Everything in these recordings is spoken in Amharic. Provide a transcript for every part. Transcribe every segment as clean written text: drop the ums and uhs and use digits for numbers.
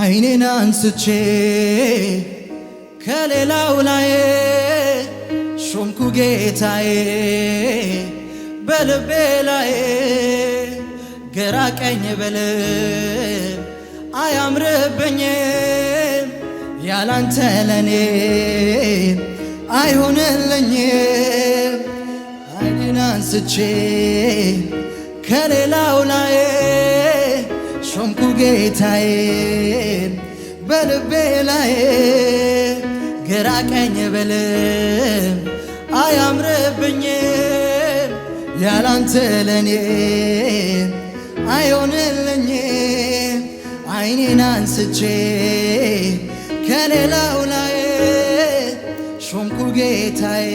አይኔን አንስቼ ከሌላው ላይ ሾምኩ ጌታዬ በልቤ ላይ ግራ ቀኝ ብልም አያምርብኝም ያላንተ ለኔ አይሆንልኝም። አይኔን አንስቼ ከሌላው ላይ ሾምኩ ጌታዬ በልቤ ላይ ግራ ቀኝ ብልም አያምርብኝም ያላንተ ለኔ አይሆንልኝም። አይኔን አንስቼ ከሌላው ላይ ሾምኩ ጌታዬ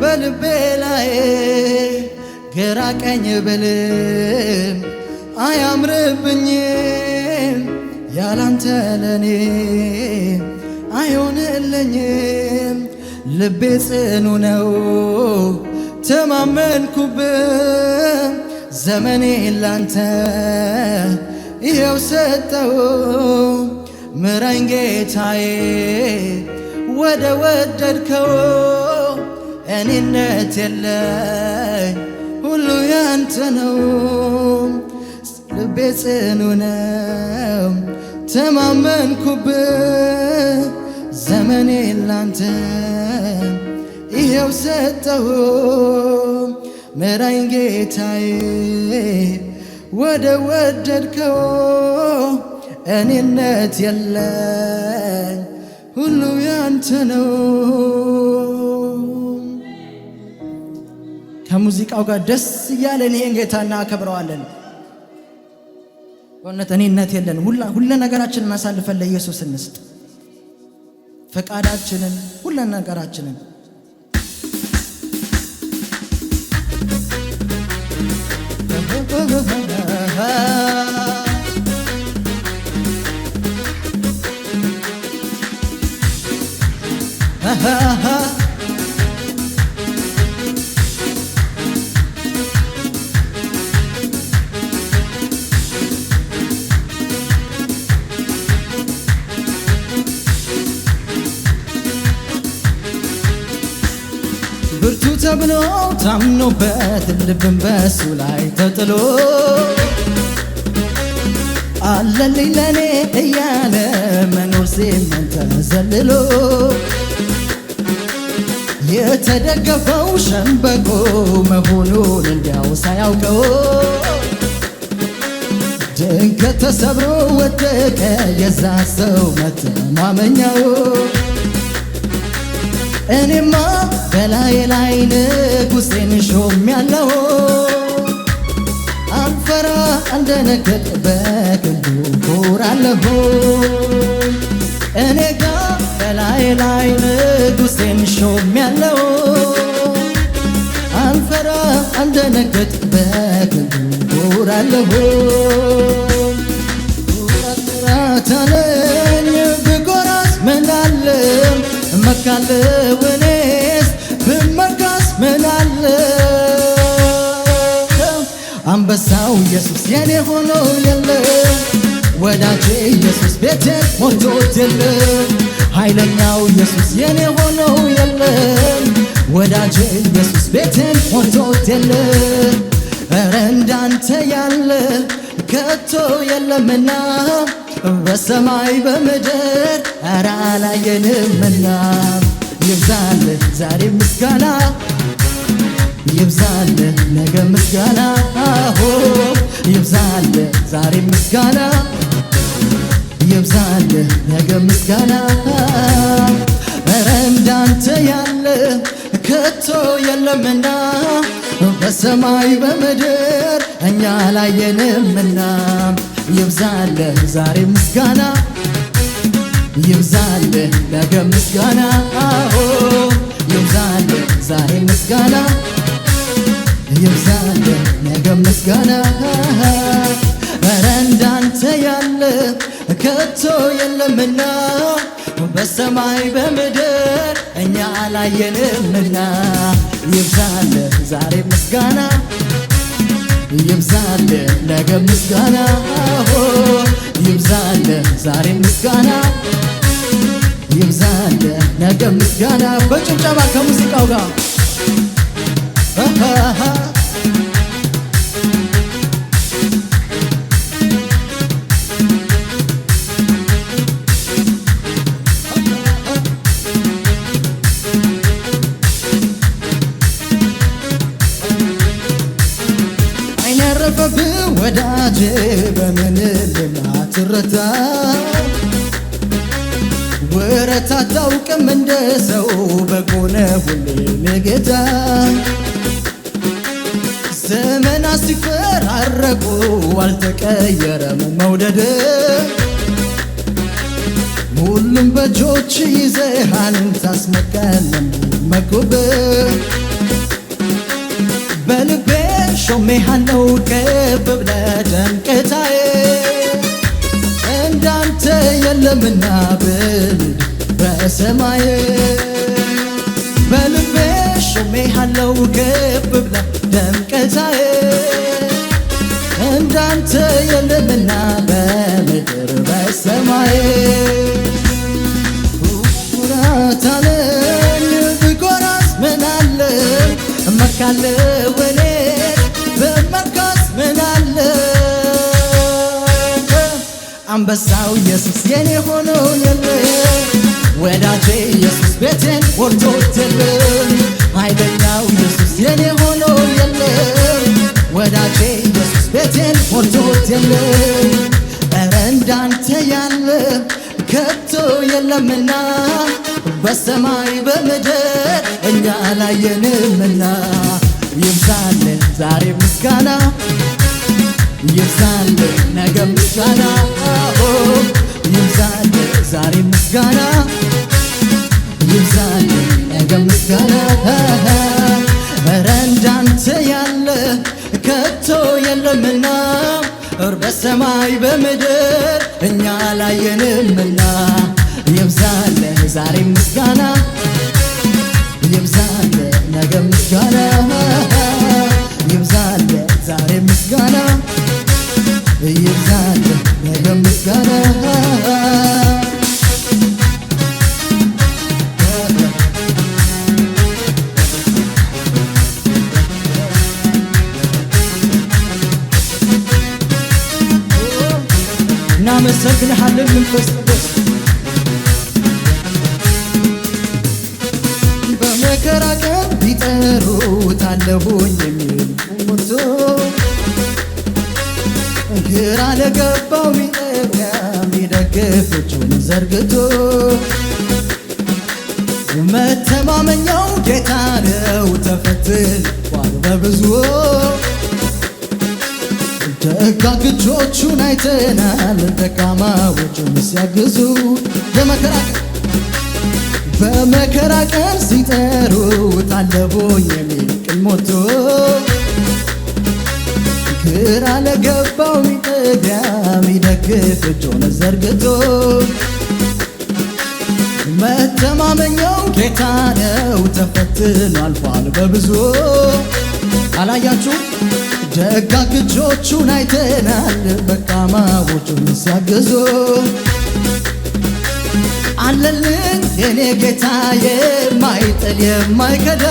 በልቤ ላይ ግራ ቀኝ ብልም አያምርብኝም ያላንተ ለኔ አይሆንልኝም። ልቤ ጽኑ ነው ተማመንኩብህ ዘመኔ ላንተ ይኸው ሰጠው። ምራኝ ጌታዬ ወደ ወደድከው እኔነት የለኝ ሁሉ ያንተ ነው። ልቤ ጽኑ ነው ተማመንኩብህ ዘመኔ ላንተ ይኸው ሰጠው። ምራኝ ጌታዬ ወደ ወደድከው እኔነት የለኝ ሁሉ ያንተ ነው። ከሙዚቃው ጋር ደስ እያለን ይሄን ጌታ እናከብረዋለን። በእውነት እኔነት የለን ሁሉ ነገራችንን አሳልፈን ለኢየሱስ እንስጥ። ፈቃዳችንን ሁሉ ነገራችንን ብርቱ ተብሎ ታምኖበት ልብን በሱ ላይ ተጥሎ አለልኝ ለኔ እያለ መኖር ሲመን ተዘልሎ የተደገፈው ሸምበቆ መሆኑን እንዲያው ሳያውቀው ድንገት ተሰብሮ ወደቀ የዛ ሰው መተማመኛው። እኔማ በላይ ላይ ንጉሴን ሾሜያለሁ አልፈራ አልደነግጥ በክንዱ ኮራለሁ። እኔ ጋ በላይ ላይ ንጉሴን ሾሜያለሁ አልፈራ አልደነግጥ በክንዱ ኮራለሁ። ኩራት አለኝ ብኮራስ ምናለ እመካለሁ እኔስ ብመካስ ምናለ። አንበሳው ኢየሱስ የኔ ሆኖ የለ ወዳጄ ኢየሱስ ቤቴን ሞልቶት የለ ኃይለኛው ኢየሱስ የኔ ሆኖ የለ ወዳጄ ኢየሱስ ቤቴን ሞልቶት የለ። ኧረ እንዳንተ ያለ ከቶ የለምና በሰማይ በምድር ኧረ አላየንምና። ይብዛልህ ዛሬ ምስጋና ይብዛልህ ነገ ምስጋና ይብዛልህ ዛሬ ምስጋና ይብዛልህ ነገ ምስጋና። ኧረ እንዳንተ ያለ ከቶ የለምና በሰማይ በምድር እኛ አላየንምና። ይብዛልህ ዛሬ ምስጋና ይብዛልህ ነገ ምስጋና ይብዛልህ ዛሬ ምስጋና ይብዛልህ ነገ ምስጋና። ኧረ እንዳንተ ያለ ከቶ የለምና በሰማይ በምድር እኛ አላየንምና። ይብዛልህ ዛሬ ምስጋና ይብዛልህ ነገ ምስጋና ይብዛልህ ዛሬ ምስጋና ይብዛል ነገ ምስጋና በጭብጨባ ከሙዚቃው ጋር አይነረፈብህ ወዳጄ በምን ልማትረታ ወረት አታውቅም እንደ ሰው በጎነ ሁሌ ንጌታ ዘመናት ሲፈራረቁ አልተቀየረም መውደድ ሁሉም በእጆች ይዘሃል ታስመቀለም መኩብ በልቤ ሾሜሃለው ከፍ ብለህ ደምቀታዬ እንዳንተ የለምና በሰማይ በልቤ ሾሜሃለው ከፍ ብለህ ደምቀታዬ እንዳንተ የለምና በምድር በሰማይ ኩራት አለኝ ብኮራስ ምን አለ እመካለሁ እኔ ብመካስ ምን አለ አንበሳው ኢየሱስ የኔ ሆኖ የለ ወዳጄ ኢየሱስ ቤቴን ሞልቶት የለ ኃይለኛው ኢየሱስ የኔ ሆኖ የለ ወዳጄ ኢየሱስ ቤቴን ሞልቶት የለ ኧረ እንዳንተ ያለ ከቶ የለምና በሰማይ በምድር እኛ አላየንምና ይብዛል ዛሬ ምስጋና ይብዛል ነገ ምስጋና ይብዛል ዛሬ ምስጋና ይብዛል ነገ ምስጋና ኧረ እንዳንተ ያለ ከቶ የለምና በሰማይ በምድር እኛ አላየንምና ይብዛል ዛሬ ምስጋና ይብዛል ነገ ምስጋና ይብዛል ዛሬ ምስጋና ይብዛል ነገ ምስጋና እናመሰግንሃለን መንፈስ ቅዱስ በመከራ ቀን ቢጠሩት አለሁኝ የሚል ሞቶ ግራ ለገባው ቢጠጋ ቢደግፍ እጁን ዘርግቶ መተማመኛው ጌታ ነው ተፈትኗል በብዙ ደጋግ እጆቹን አይተናል ደካማዎቹን ሲያግዙ በመከራ ቀን ሲጠሩት አለሁኝ የሚል ቅን ሞቶ ግራ ለገባው ሚጠጋ ሚደግፍ እጁን ዘርግቶ መተማመኛው ጌታ ነው ተፈትኖ አልፏል በብዙ አላያችሁ ደጋግ እጆቹን አይተናል ደካማዎቹን ሲያግዙ አለልን የኔ ጌታ የማይጥል የማይከዳ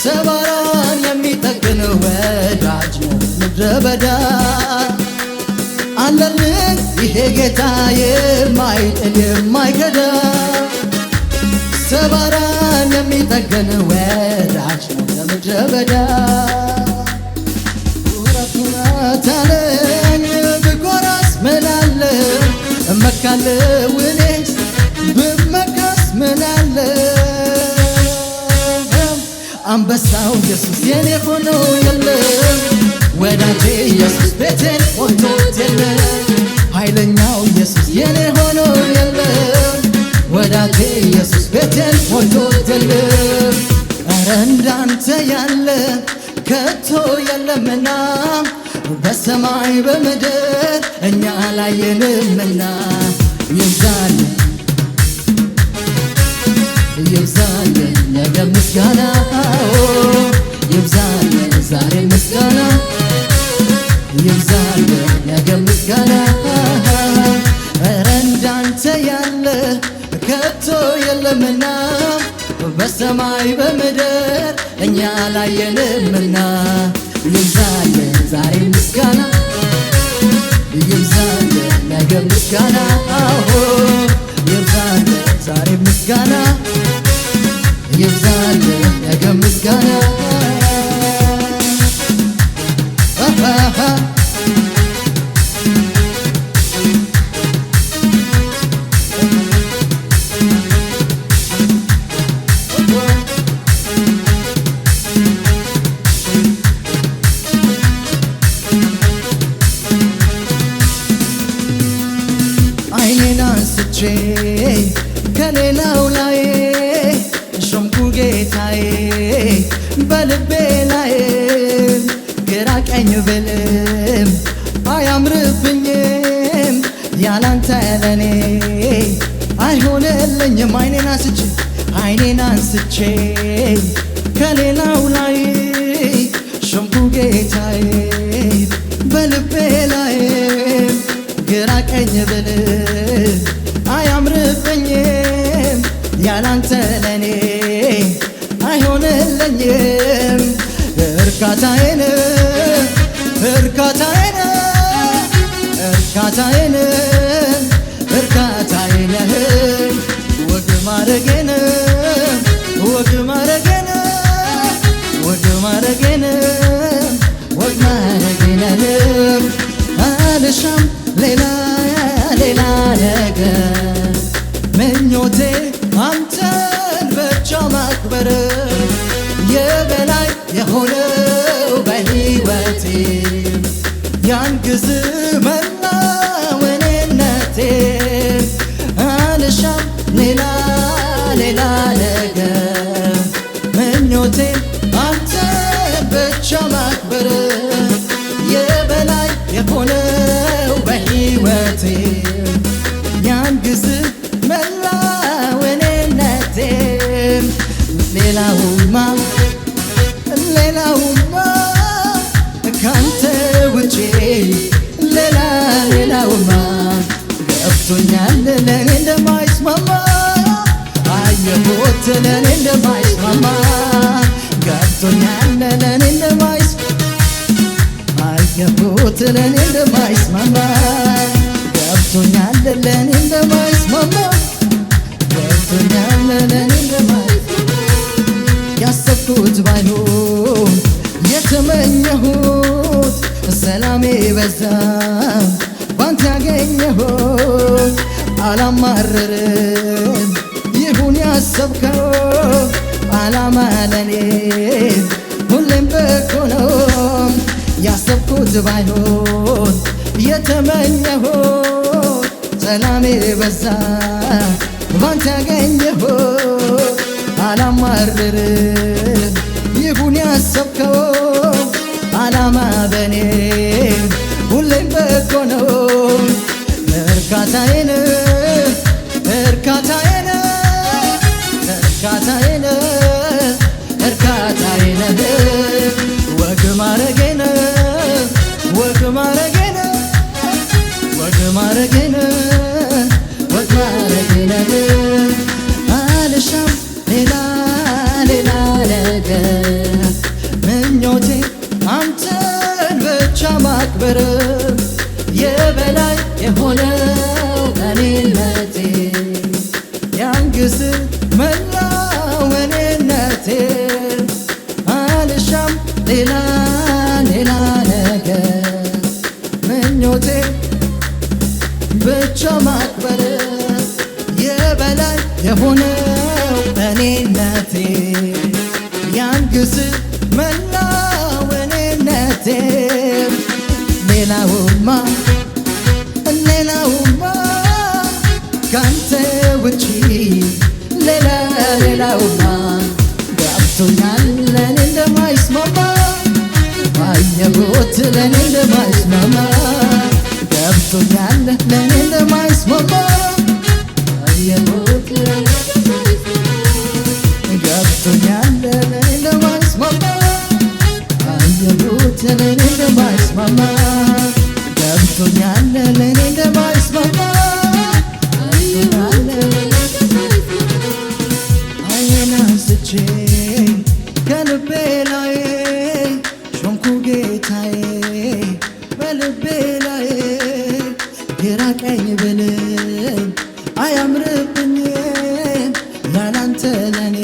ሰባራን የሚጠግን ወዳጅ ነው ምድረ በዳ አለልን ይሄ ጌታ የማይጥል የማይከዳ ሰባራን የሚጠግን ወዳጅ ነው ምድረ በዳ ኩራት አለኝ ብኮራስ ምን አለ እመካለሁ እኔስ ብመካስ ምን አለ አንበሳው ኢየሱስ የኔ ሆኖ የለ ወዳጄ ኢየሱስ ቤቴን ሞልቶት የለ ኃይለኛው ኢየሱስ የኔ ሆኖ የለ ወዳጄ ኢየሱስ ቤቴን ሞልቶት የለ ኧረ እንዳንተ ያለ ከቶ የለምና በሰማይ በምድር እኛ አላየንምና ይብዛል ይብዛል ነገ ምስጋና ይብዛል ዛሬ ምስጋና ይብዛል ነገ ምስጋና የለምና በሰማይ በምድር እኛ ላየንምና ይብዛልን ዛሬ ምስጋና ይብዛልን ነገ ምስጋና አዎ ይብዛልን ዛሬ ምስጋና ይብዛልን ነገ ምስጋና አይኔን አንስቼ ከሌላው ላይ ሾምኩ ጌታዬ በልቤ ላይ ግራ ቀኝ ብልም አያምርብኝም ያላንተ ለኔ አይሆንልኝም አይኔን አንስቼ ከሌላው ላይ ሾምኩ ጌታዬ በልቤ ላይ ግራ ቀኝ ብል አያምርብኝም ያላንተ ለኔ አይሆንልኝም እርካታዬን ወግ ማረጌን አልሻም ሌላ ነገር ምኞቴ አንተን ብቻ ማክበር የበላይ የሆነው በሕይወቴ ያንግስ መላወኔነቴ አልሻም ሌላ ነገር ምኞቴ አንተን ብቻ ማክበር የበላይ የሆነው በሕይወቴ ያንግስ መላወኔነቴ ሌላውማ ካንተ ውጪ ሌላውማ ገብቶኛል ለኔ እንደማይስማማ አየሁት ለኔ እንደማይስማማ ገብቶኛል ለኔ አየሁት ለኔ እንደማይስማማ ገብቶኛል ለኔ እንደማይስማማ ገብቶኛል ለኔ እንደማይስማማ ያሰብኩት ባይሆን የተመኘሁት ሰላሜ በዛ ባንተ ያገኘሁት አላማረርም ይሁን ያሰብከው ዓላማ ለኔ ሁሌም በጎ ነው ያሰብኩት ባይሆን የተመኘሁት ሰላሜ በዛ ባንተ ያገኘሁት አላማረርም ይሁን ያሰብከው ዓላማ በኔ ሁሌም በጎ ነው እርካታዬን ወግ ማረጌን አልሻም ሌላ ነገር ምኞቴ አንተን ብቻ ማክበር የበላይ የሆነው እኔነቴ ያንግስ መላወኔነቴ አልሻም ሌላ ነገር ምኞቴ ብቻ ማክበር የበላይ የሆነው እኔነቴ ያንግስ መላወኔነቴ ሌላውማ ካንተ ውጪ ሌላውማ ገብቶኛል ለኔ እንደማይስማማ አየሁት ለኔ እንደማይስማማ ገብቶኛል ለኔ እንደማይስማማ አየሁት ገብቶኛል ለኔ እንደማይስማማ አየሁት ለኔ እንደማይስማማ ገብቶኛል ለኔ እንደማይስማማ ግራ ቀኝ ብልም አያምርብኝም ያላንተ ለኔ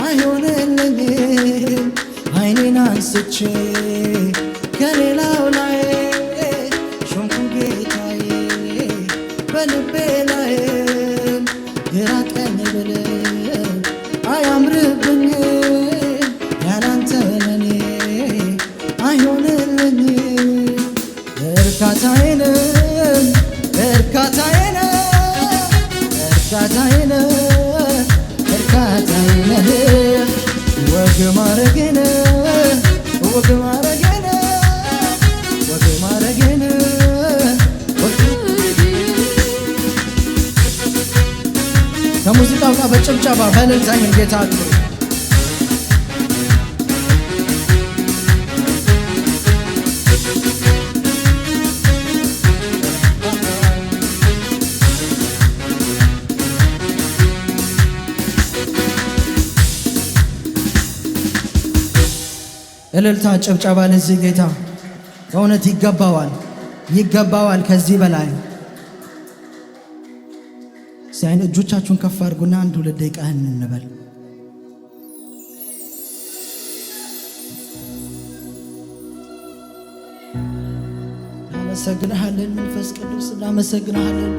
አይሆንልኝም። አይኔን አንስቼ ከሌላው ላይ ሾምኩ ጌታዬ በልቤ ላይ ግራ ቀኝ ብልም አያምርብኝም ያላንተ ለኔ አይሆንልኝም። እርካታዬን እርካታዬን እርካታዬን እርካታዬን ወግ ማረጌን ወግ ማረጌን ወግ ማረጌን ከሙዚቃው ጋር በጭብጨባ በእልልታዬን ጌታ አክብሩ። እልልታ ጭብጨባ ለዚህ ጌታ በእውነት ይገባዋል፣ ይገባዋል ከዚህ በላይ። ሲያይን እጆቻችሁን ከፍ አድርጉና አንድ ሁለት ደቂቃ እንበል። እናመሰግንሃለን መንፈስ ቅዱስ እናመሰግንሃለን።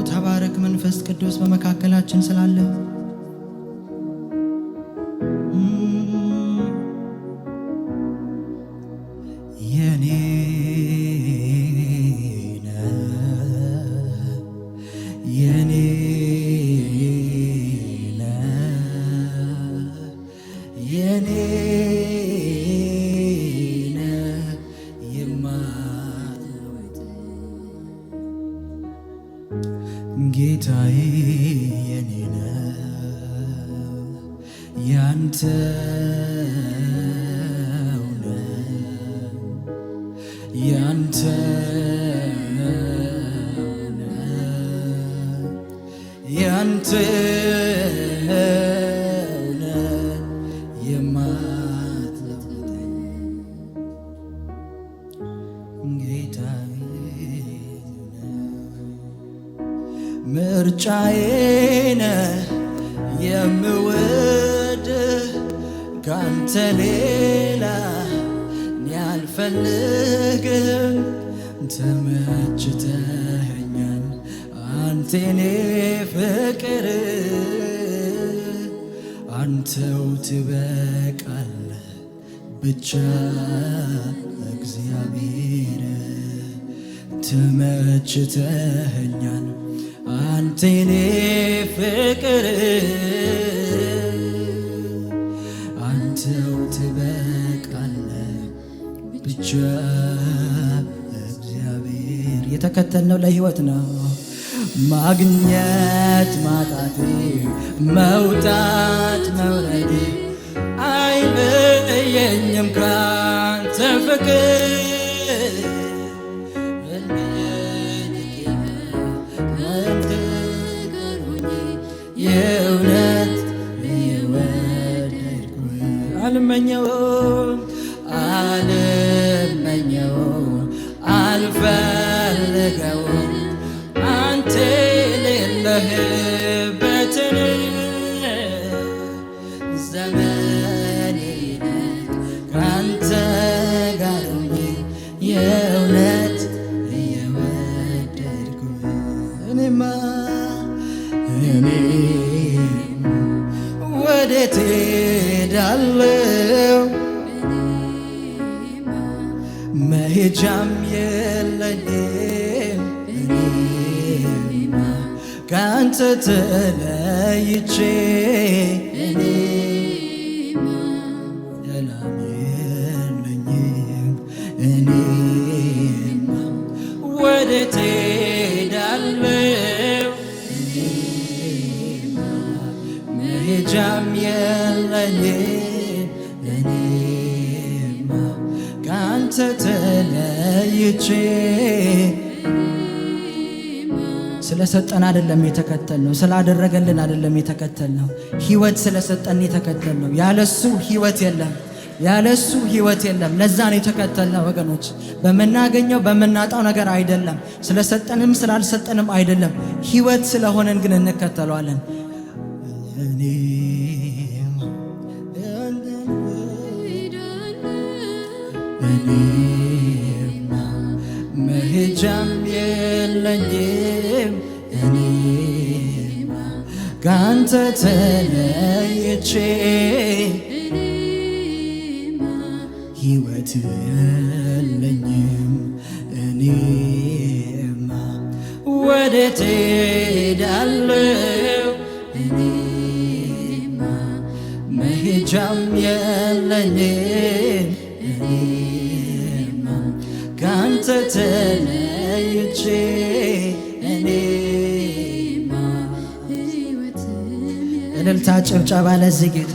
ተባረክ መንፈስ ቅዱስ በመካከላችን ስላለ የኔ የኔ የኔ ጌታዬ የኔ ያንተው ምርጫዬን የምወድ ካንተ ሌላ አልፈልግም። ተመችተኸኛል አንቴኔ ፍቅር አንተው ትበቃለህ ብቻ እግዚአብሔር ተመችተኸኛል አንቴኔ ፍቅር አንተው ትበቃለህ ብቻ እግዚአብሔር። የተከተልነው ለሕይወት ነው። ማግኘት ማጣቴ መውጣት መውረዴ አይለየኝም ካንተ ፍቅር የእውነት የወደድኩህ አልመኘውም አልፈልገውም አንተ የሌለህበትን ዘመኔን ካንተ ጋር የእውነት የወደድኩህ እኔማ ወዴት ሄዳለሁ? መሄጃም የለኝም እኔማ ካንተ ተለይቼ እኔማ ሰላም የለኝም እኔማ ወዴት ሄዳለሁ? መሄጃም የለኝም እኔማ ካንተ ተለይቼ። ስለሰጠን አይደለም የተከተልነው፣ ስላደረገልን አይደለም የተከተልነው፣ ሕይወት ስለሰጠን የተከተልነው። ያለሱ ሕይወት የለም፣ ያለሱ ህይወት የለም። ለዛ ነው የተከተልነው ወገኖች። በምናገኘው በምናጣው ነገር አይደለም፣ ስለሰጠንም ስላልሰጠንም አይደለም፣ ህይወት ስለሆነን ግን እንከተለዋለን። እኔማ መሄጃም የለኝም፣ እኔማ ካንተ ተለይቼ ሕይወት የለኝም። እኔማ ወዴት እሄዳለሁ? እኔማ መሄጃም የለኝም፣ እኔማ ካንተ ተለይቼ እኔማ። እልልታ ጭብጨባ ለዚህ ጌታ።